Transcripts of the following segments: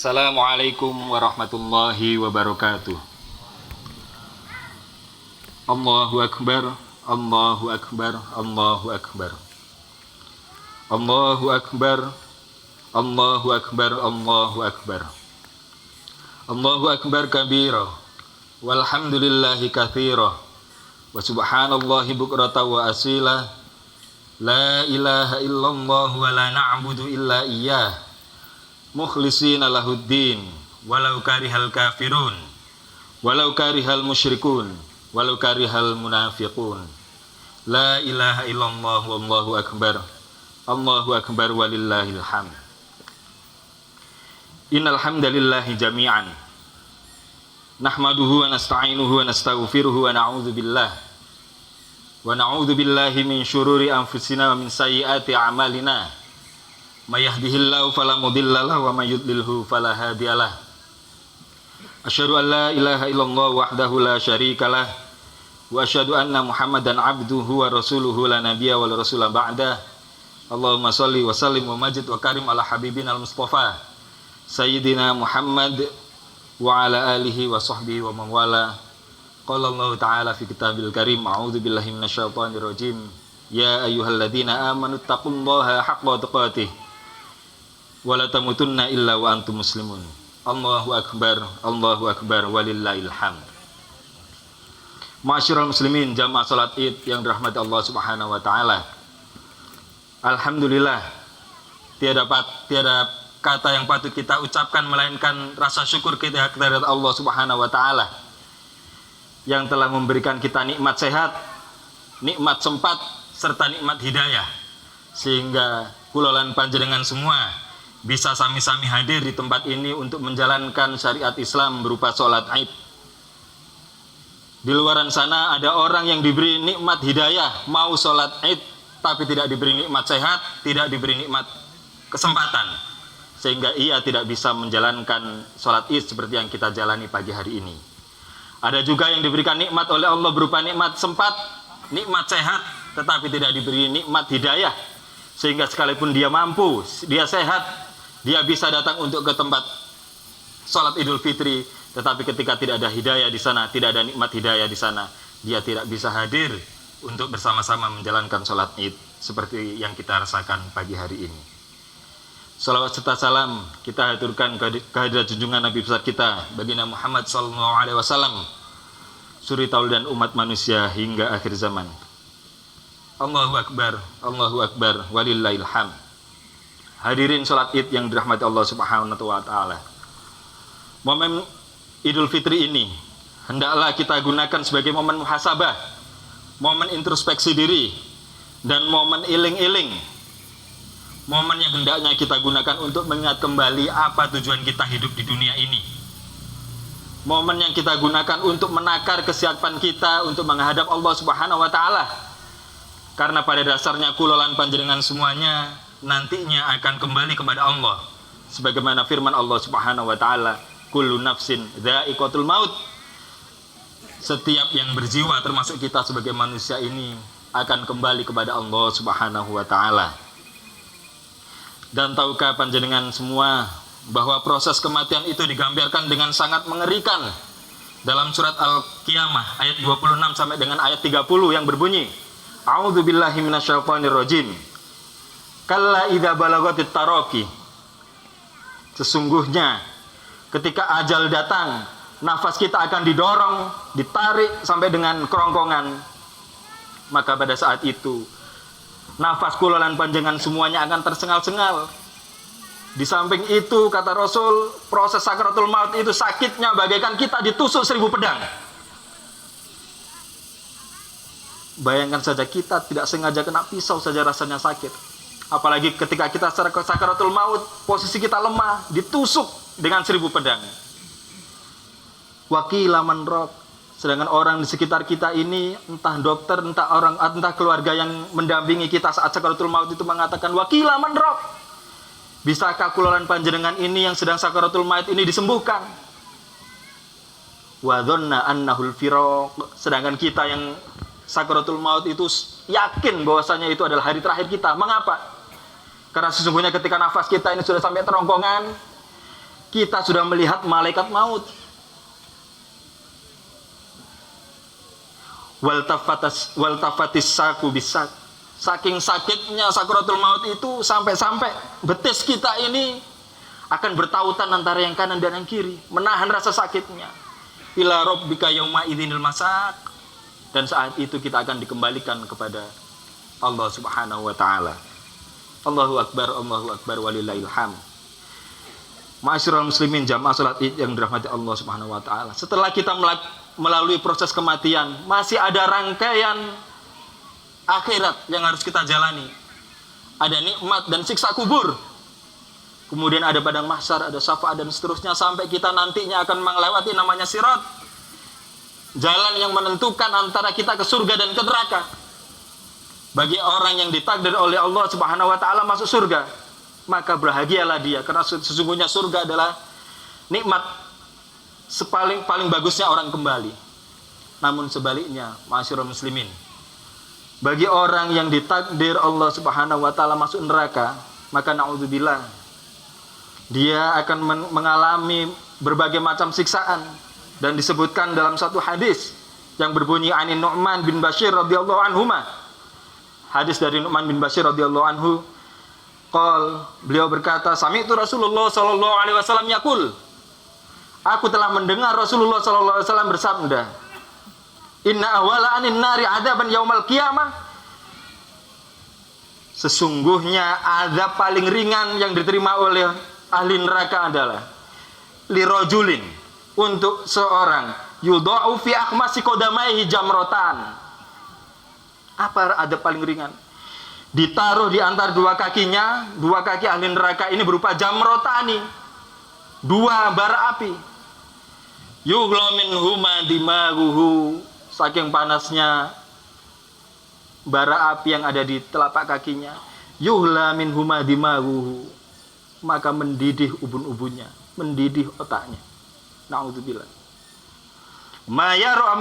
Assalamualaikum warahmatullahi wabarakatuh. Allahu akbar, Allahu akbar, Allahu akbar. Allahu akbar, Allahu akbar, Allahu akbar. Allahu akbar kabira, walhamdulillahi katsira, wa subhanallahi bukrata wa asila. La ilaha illallah wa la na'budu illa iyyah, mukhlisina lahuddin, walau karihal kafirun, walau karihal musyrikun, walau karihal munafiqun. La ilaha illallah wallahu akbar, Allahu akbar walillahil hamd. Innal hamdalillahi jami'an nahmaduhu wa nasta'inuhu wa nastaghfiruhu wa na'udzu billahi min syururi anfusina wa min sayyiati a'malina. May yahdihillahu fala mudhillalah wa may yudlilhu fala hadiyalah. Asyhadu an la ilaha illallah wahdahu la syarikalah wa asyhadu anna Muhammadan abduhu wa rasuluhu la nabiyya wa la rasula ba'dah. Allahumma shalli wa sallim wa majid wa karim ala habibina al-mustafa sayyidina Muhammad wa ala alihi wa sahbihi wa man wala. Qala Allah ta'ala fi kitabil karim, a'udzu billahi minasyaitonir rajim. Ya ayyuhalladzina amanu taqullaha haqqa tuqatih wa la tamutunna illa wa antum muslimun. Allahu akbar, Allahu akbar walillahil hamd. Ma'asyiral muslimin, jamaah salat Id yang dirahmati Allah Subhanahu wa taala. Alhamdulillah, tiada kata yang patut kita ucapkan melainkan rasa syukur kita kepada Allah Subhanahu wa taala yang telah memberikan kita nikmat sehat, nikmat sempat serta nikmat hidayah, sehingga kulolan panjenengan semua bisa sami-sami hadir di tempat ini untuk menjalankan syariat Islam berupa sholat Id. Di luaran sana ada orang yang diberi nikmat hidayah mau sholat Id tapi tidak diberi nikmat sehat, tidak diberi nikmat kesempatan, sehingga ia tidak bisa menjalankan sholat Id seperti yang kita jalani pagi hari ini. Ada juga yang diberikan nikmat oleh Allah berupa nikmat sempat, nikmat sehat, tetapi tidak diberi nikmat hidayah, sehingga sekalipun dia mampu, dia sehat, dia bisa datang untuk ke tempat sholat Idul Fitri, tetapi ketika tidak ada hidayah di sana, tidak ada nikmat hidayah di sana, dia tidak bisa hadir untuk bersama-sama menjalankan sholat Id seperti yang kita rasakan pagi hari ini. Salawat serta salam kita haturkan kehadirat junjungan Nabi besar kita baginda Muhammad SAW, suri tauladan umat manusia hingga akhir zaman. Allahu akbar, Allahu akbar walillahil hamd. Hadirin sholat Id yang dirahmati Allah Subhanahu wa taala. Momen Idul Fitri ini hendaklah kita gunakan sebagai momen muhasabah, momen introspeksi diri, dan momen iling-iling. Momen yang hendaknya kita gunakan untuk mengingat kembali apa tujuan kita hidup di dunia ini. Momen yang kita gunakan untuk menakar kesiapan kita untuk menghadap Allah Subhanahu wa taala. Karena pada dasarnya kulolan panjenengan semuanya nantinya akan kembali kepada Allah. Sebagaimana firman Allah Subhanahu wa taala, kullu nafsin dha'iqatul maut. Setiap yang berjiwa termasuk kita sebagai manusia ini akan kembali kepada Allah Subhanahu wa taala. Dan tahukah panjenengan semua bahwa proses kematian itu digambarkan dengan sangat mengerikan dalam surat Al-Qiyamah ayat 26 sampai dengan ayat 30 yang berbunyi, A'udzu billahi minasyaitonir rajim. Kalla idza balagatit taraqi. Sesungguhnya ketika ajal datang, nafas kita akan didorong, ditarik sampai dengan kerongkongan. Maka pada saat itu nafas kulolan panjenengan semuanya akan tersengal-sengal. Di samping itu, kata Rasul, proses sakaratul maut itu sakitnya bagaikan kita ditusuk 1000 pedang. Bayangkan saja, kita tidak sengaja kena pisau saja rasanya sakit. Apalagi ketika kita sakaratul maut, posisi kita lemah, ditusuk dengan 1000 pedang. Wakila man raq. Sedangkan orang di sekitar kita ini, entah dokter, entah keluarga yang mendampingi kita saat sakaratul maut itu mengatakan, wakila man raq. Bisakah kulolan panjenengan ini yang sedang sakaratul maut ini disembuhkan? Wa dhanna annahul firaq. Sedangkan kita yang sakaratul maut itu yakin bahwasanya itu adalah hari terakhir kita. Mengapa? Karena sesungguhnya ketika nafas kita ini sudah sampai terongkongan, kita sudah melihat malaikat maut. Waltafatis saku bisak. Saking sakitnya sakaratul maut itu sampai-sampai betis kita ini akan bertautan antara yang kanan dan yang kiri, menahan rasa sakitnya. Ila rabbika yauma idzinil masak. Dan saat itu kita akan dikembalikan kepada Allah Subhanahu wa taala. Allahu akbar walillahil hamd. Ma'asyiral muslimin jamaah salat Id yang dirahmati Allah Subhanahu wa taala. Setelah kita melalui proses kematian, masih ada rangkaian akhirat yang harus kita jalani. Ada nikmat dan siksa kubur. Kemudian ada padang mahsyar, ada syafaat dan seterusnya sampai kita nantinya akan melewati namanya sirat. Jalan yang menentukan antara kita ke surga dan ke neraka. Bagi orang yang ditakdir oleh Allah Subhanahu wa taala masuk surga, maka berbahagialah dia karena sesungguhnya surga adalah nikmat paling bagusnya orang kembali. Namun sebaliknya, ma'asyiral muslimin, bagi orang yang ditakdir Allah Subhanahu wa taala masuk neraka, maka naudzubillah, dia akan mengalami berbagai macam siksaan. Dan disebutkan dalam satu hadis yang berbunyi anin Nu'man bin Bashir radhiyallahu anhuma. Hadis dari Nu'man bin Bashir radhiyallahu anhu, beliau berkata, sami'tu Rasulullah sallallahu alaihi wasallam yaqul. Aku telah mendengar Rasulullah sallallahu alaihi wasallam bersabda, inna awwala anin nari adaban yaumal qiyamah. Sesungguhnya azab paling ringan yang diterima oleh ahli neraka adalah lirajulin, untuk seorang yudha'u fi akhmasi qadamaihi jamrotan. Apa ada paling ringan? Ditaruh di antara dua kakinya, dua kaki ahli neraka ini berupa jamrotani, dua bara api. Yughla minhuma dimaghuhu, saking panasnya bara api yang ada di telapak kakinya. Yughla minhuma dimaghuhu, maka mendidih ubun-ubunnya, mendidih otaknya. Na'udzubillah. Ma yara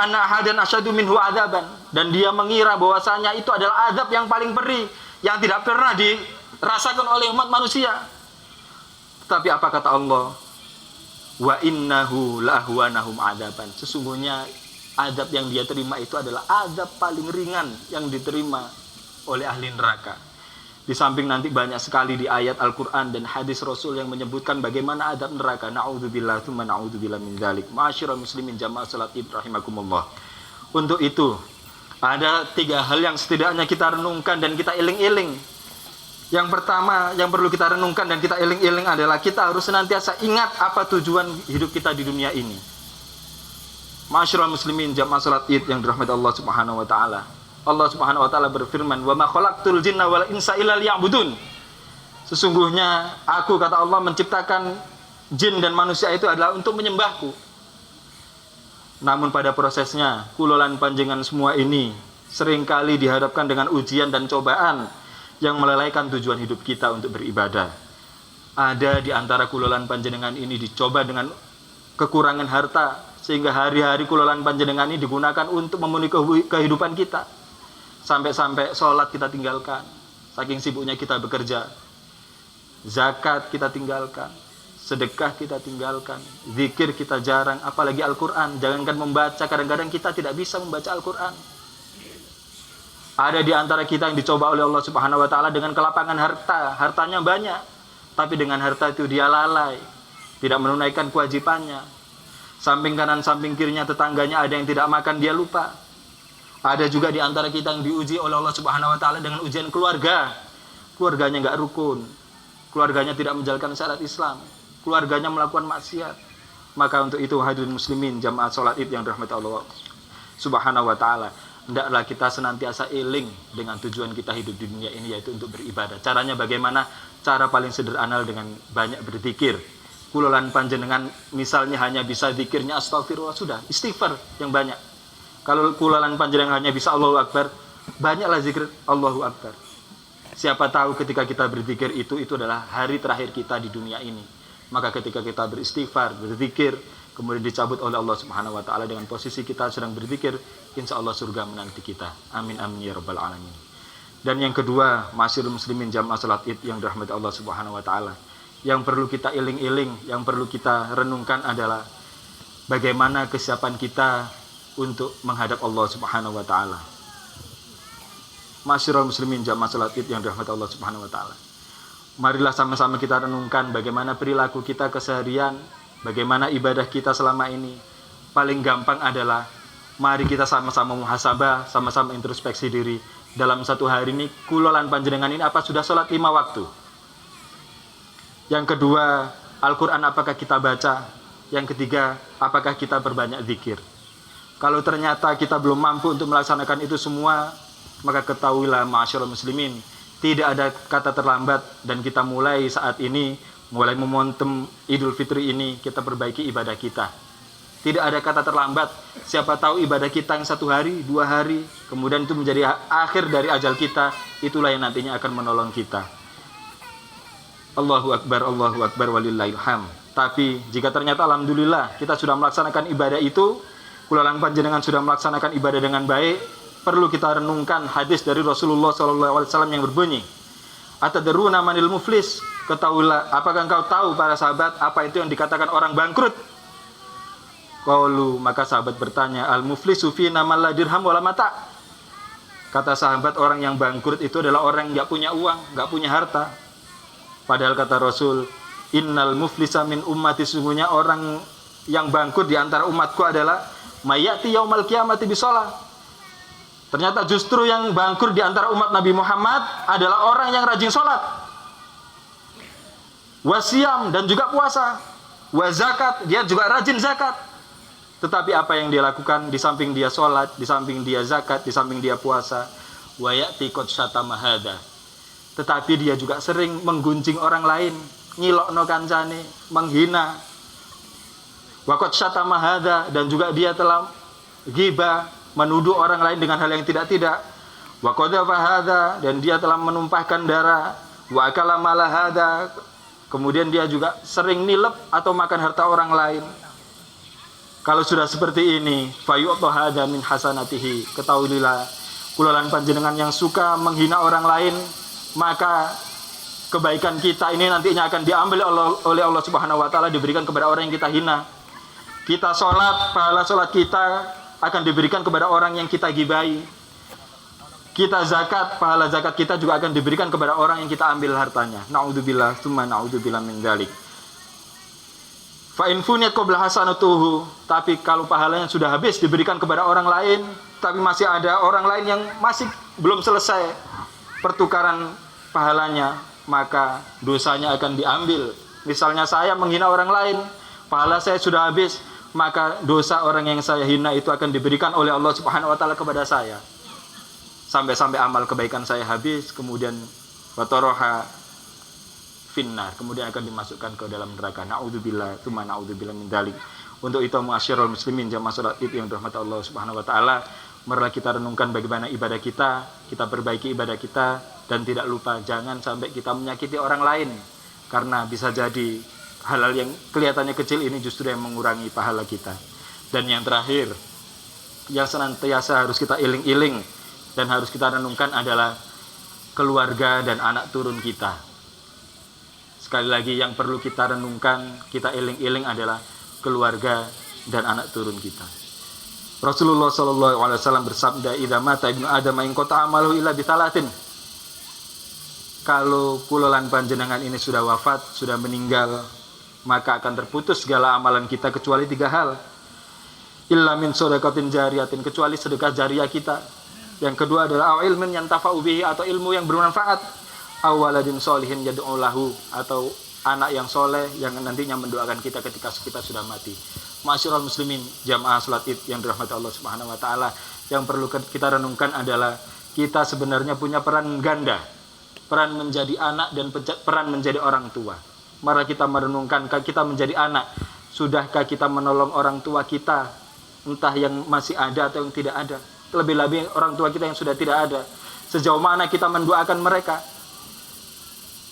anna ahadan asyadu minhu adzaban, dan dia mengira bahwasanya itu adalah azab yang paling perih yang tidak pernah dirasakan oleh umat manusia. Tapi apa kata Allah? Wa innahu lahwanahum adzaban. Sesungguhnya azab yang dia terima itu adalah azab paling ringan yang diterima oleh ahli neraka. Di samping nanti banyak sekali di ayat Al-Quran dan hadis Rasul yang menyebutkan bagaimana azab neraka. Na'udzubillah, tsumma na'udzubillah min dzalik. Ma'asyiral muslimin jamaah salat Id rahimakumullah. Untuk itu, ada 3 hal yang setidaknya kita renungkan dan kita iling-iling. Yang pertama yang perlu kita renungkan dan kita iling-iling adalah kita harus senantiasa ingat apa tujuan hidup kita di dunia ini. Ma'asyiral muslimin jamaah salat Id yang dirahmati Allah Subhanahu wa taala. Allah Subhanahu wa taala berfirman, "Wa ma khalaqtul jinna wal insa illa liya'budun." Sesungguhnya aku, kata Allah, menciptakan jin dan manusia itu adalah untuk menyembahku. Namun pada prosesnya, kulolan panjenengan semua ini seringkali dihadapkan dengan ujian dan cobaan yang melalaikan tujuan hidup kita untuk beribadah. Ada di antara kulolan panjenengan ini dicoba dengan kekurangan harta, sehingga hari-hari kulolan panjenengan ini digunakan untuk memenuhi kehidupan kita. Sampai-sampai sholat kita tinggalkan, saking sibuknya kita bekerja. Zakat kita tinggalkan, sedekah kita tinggalkan, zikir kita jarang, apalagi Al-Quran. Jangankan membaca, kadang-kadang kita tidak bisa membaca Al-Quran. Ada di antara kita yang dicoba oleh Allah Subhanahu wa taala dengan kelapangan harta. Hartanya banyak, tapi dengan harta itu dia lalai, tidak menunaikan kewajibannya. Samping kanan, samping kirinya tetangganya ada yang tidak makan, dia lupa. Ada juga di antara kita yang diuji oleh Allah Subhanahu wa taala dengan ujian keluarga. Keluarganya enggak rukun. Keluarganya tidak menjalankan syariat Islam. Keluarganya melakukan maksiat. Maka untuk itu hadirin muslimin jamaah salat Id yang dirahmati Allah Subhanahu wa taala, hendaklah kita senantiasa iling dengan tujuan kita hidup di dunia ini, yaitu untuk beribadah. Caranya bagaimana? Cara paling sederhana dengan banyak berzikir. Kulolan panjenengan misalnya hanya bisa zikirnya astagfirullah, sudah, istighfar yang banyak. Kalau kulolan panjenengan hanya bisa Allahu Akbar, banyaklah zikir Allahu Akbar. Siapa tahu ketika kita berzikir itu adalah hari terakhir kita di dunia ini. Maka ketika kita beristighfar, berzikir, kemudian dicabut oleh Allah Subhanahu wa taala dengan posisi kita sedang berzikir, insya Allah surga menanti kita. Amin amin ya rabbal alamin. Dan yang kedua, ma'asyiral muslimin jamaah salat Id yang dirahmati Allah Subhanahu wa taala, yang perlu kita iling-iling, yang perlu kita renungkan adalah bagaimana kesiapan kita untuk menghadap Allah Subhanahu wa taala. Masyiral muslimin jamaah salat Id yang dirahmati Allah Subhanahu wa taala. Marilah sama-sama kita renungkan bagaimana perilaku kita keseharian, bagaimana ibadah kita selama ini. Paling gampang adalah mari kita sama-sama muhasabah, sama-sama introspeksi diri. Dalam satu hari ini, kulolan panjenengan ini apa sudah sholat 5 waktu? Yang kedua, Al-Quran apakah kita baca? Yang ketiga, apakah kita berbanyak zikir? Kalau ternyata kita belum mampu untuk melaksanakan itu semua, maka ketahuilah ma'asyiral muslimin, tidak ada kata terlambat dan kita mulai saat ini, mulai memontem Idul Fitri ini, kita perbaiki ibadah kita. Tidak ada kata terlambat. Siapa tahu ibadah kita yang 1 hari, 2 hari, kemudian itu menjadi akhir dari ajal kita, itulah yang nantinya akan menolong kita. Allahu Akbar, walillahil hamd. Tapi jika ternyata alhamdulillah kita sudah melaksanakan ibadah itu, kulolan panjenengan sudah melaksanakan ibadah dengan baik, perlu kita renungkan hadis dari Rasulullah SAW yang berbunyi, Atadruna manil muflis? Ketahuilah, apakah engkau tahu para sahabat apa itu yang dikatakan orang bangkrut? Qalu, maka sahabat bertanya, al muflisu fina man la dirham wala mata. Kata sahabat, orang yang bangkrut itu adalah orang yang enggak punya uang, enggak punya harta. Padahal kata Rasul, innal muflisa min ummati, sungguhnya orang yang bangkrut di antara umatku adalah mayati yaumal qiyamati bisolah. Ternyata justru yang bangkrut di antara umat Nabi Muhammad adalah orang yang rajin sholat, wasiyam, dan juga puasa, wazakat, dia juga rajin zakat. Tetapi apa yang dia lakukan di samping dia sholat, di samping dia zakat, di samping dia puasa, wayati qad syatama hada, tetapi dia juga sering menggunjing orang lain, ngilokno kancane, menghina. Wa qad syatama hada, dan juga dia telah ghibah, menuduh orang lain dengan hal yang tidak-tidak. Wa qadhafa hada, dan dia telah menumpahkan darah. Wa akala mala hada, kemudian dia juga sering nilep atau makan harta orang lain. Kalau sudah seperti ini, fayu'ta hada min hasanatihi, ketahuilah kulolan panjenengan yang suka menghina orang lain, maka kebaikan kita ini nantinya akan diambil oleh Allah Subhanahu wa taala, diberikan kepada orang yang kita hina. Kita sholat, pahala sholat kita akan diberikan kepada orang yang kita gibai. Kita zakat, pahala zakat kita juga akan diberikan kepada orang yang kita ambil hartanya. Na'udzubillah, tsumma na'udzubillah min dzalik. Fa in funiyat qabla hasanatuhu, tapi kalau pahalanya sudah habis diberikan kepada orang lain, tapi masih ada orang lain yang masih belum selesai pertukaran pahalanya, maka dosanya akan diambil. Misalnya saya menghina orang lain, pahala saya sudah habis, maka dosa orang yang saya hina itu akan diberikan oleh Allah Subhanahu wa taala kepada saya. Sampai-sampai amal kebaikan saya habis, kemudian watoroha finnar, kemudian akan dimasukkan ke dalam neraka. Na'udzubillah, tsumma na'udzubillah min dzalik. Untuk itu ma'asyiral muslimin jamaah salat Id yang dirahmati Allah Subhanahu wa taala, marilah kita renungkan bagaimana ibadah kita perbaiki ibadah kita, dan tidak lupa jangan sampai kita menyakiti orang lain, karena bisa jadi hal-hal yang kelihatannya kecil ini justru yang mengurangi pahala kita. Dan yang terakhir, yang senantiasa harus kita iling-iling dan harus kita renungkan adalah keluarga dan anak turun kita. Sekali lagi, yang perlu kita renungkan, kita iling-iling adalah keluarga dan anak turun kita. Rasulullah SAW bersabda, idza mata ibnu adam in qata amaluhu illa bi thalathin. Kalau kulolan panjenengan ini sudah wafat, sudah meninggal, maka akan terputus segala amalan kita kecuali 3 hal. Illa min shadaqatin jariyatin, kecuali sedekah jariah kita. Yang kedua adalah ilmin yantafa'u bihi, atau ilmu yang bermanfaat. Awaladin solihin yad'u lahu, atau anak yang soleh yang nantinya mendoakan kita ketika kita sudah mati. Ma'asyiral muslimin jamaah salat Id yang dirahmati Allah Subhanahu wa taala, yang perlu kita renungkan adalah kita sebenarnya punya peran ganda, peran menjadi anak dan peran menjadi orang tua. Mari kita merenungkan, kita menjadi anak, sudahkah kita menolong orang tua kita, entah yang masih ada atau yang tidak ada, lebih-lebih orang tua kita yang sudah tidak ada, sejauh mana kita mendoakan mereka?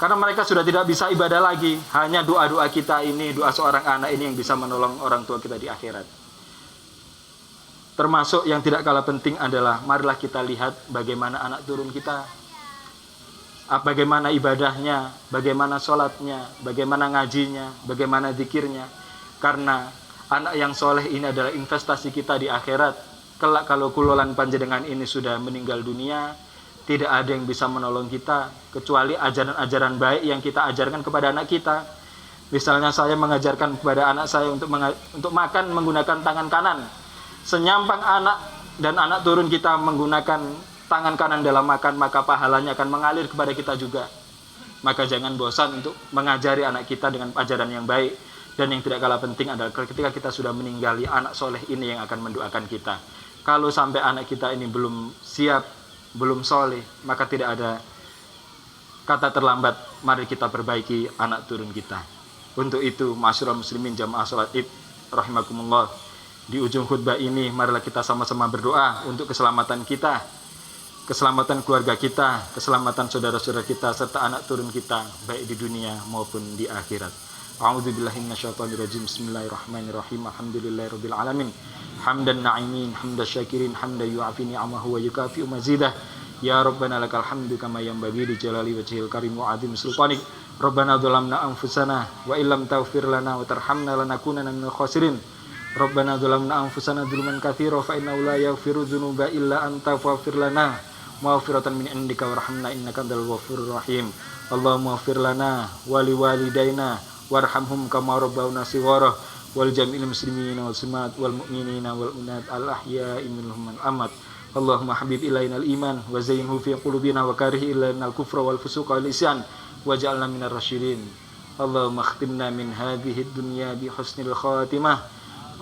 Karena mereka sudah tidak bisa ibadah lagi, hanya doa-doa kita ini, doa seorang anak ini yang bisa menolong orang tua kita di akhirat. Termasuk yang tidak kalah penting adalah marilah kita lihat bagaimana anak turun kita. bagaimana ibadahnya, bagaimana sholatnya, bagaimana ngajinya, bagaimana zikirnya. Karena anak yang soleh ini adalah investasi kita di akhirat. Kelak kalau kulolan panjenengan ini sudah meninggal dunia, tidak ada yang bisa menolong kita kecuali ajaran-ajaran baik yang kita ajarkan kepada anak kita. Misalnya saya mengajarkan kepada anak saya untuk makan menggunakan tangan kanan. Senyampang anak dan anak turun kita menggunakan tangan kanan dalam makan, maka pahalanya akan mengalir kepada kita juga. Maka jangan bosan untuk mengajari anak kita dengan ajaran yang baik. Dan yang tidak kalah penting adalah ketika kita sudah meninggali, anak soleh ini yang akan mendoakan kita. Kalau sampai anak kita ini belum siap, belum soleh, maka tidak ada kata terlambat. Mari kita perbaiki anak turun kita. Untuk itu, ma'asyiral muslimin jamaah salat Id rahimakumullah, di ujung khutbah ini marilah kita sama-sama berdoa untuk keselamatan kita, keselamatan keluarga kita, keselamatan saudara-saudara kita serta anak turun kita, baik di dunia maupun di akhirat. A'udzubillahi minasyaitonirrajim. Bismillahirrahmanirrahim. Alhamdulillahirabbil alamin. Hamdan na'imin, hamdan syakirin, hamdan yu'afi ni'amahu wa yukafi'u mazidah. Ya Rabbana lakal hamdu kama yanbaghi li jalali wajhil karim wa 'azimi sultanik. Rabbana dzalamna anfusana wa illam taghfir lana wa tarhamna lanakunanna minal khasirin. Rabbana dzalamna anfusana dzulman katsira fa innahu la yaghfiru dzunuba illa anta faghfir lana maghfiratan min indika warhamna innaka antal ghafurur rahim. Allahumma ighfir lana wa liwalidayna warhamhum kama rabbawna shighara wal jami'il muslimina wal muslimat wal mu'minina wal mu'minat al ahya'i minhum man amat. Allahumma habib ilaina al iman wa zayyinhu fi qulubina wa karih ilaina al kufra wal fusuqa wal isyan waj'alna minar rasyidin. Allahumma khtimna min hadhihi dunya bi husnil khatimah.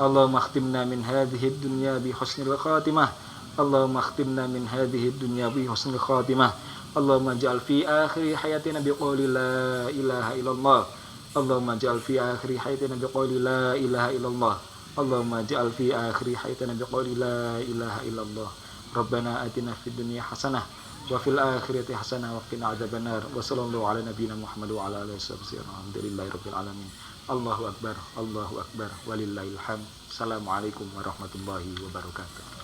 Allahumma khtimna min hadhihi dunya bi husnil khatimah. Allahumma khtimna min hadhihi dunya bi husnil khatimah. Allahumma ja'al fi akhir hayatina bi qouli la ilaha illallah. Allahumma ja'al fi akhir hayatina bi qouli la ilaha illallah. Allahumma ja'al fi akhir hayatina bi qouli la ilaha illallah. Rabbana atina fid dunya hasanah wa fil akhirati hasanah wa qina adzabannar. Wa sallallahu ala nabiyyina Muhammad wa ala alihi wasallam. Alhamdulillahirabbil alamin. Allahu akbar, Allahu akbar, walillahil hamd. Assalamualaikum warahmatullahi wabarakatuh.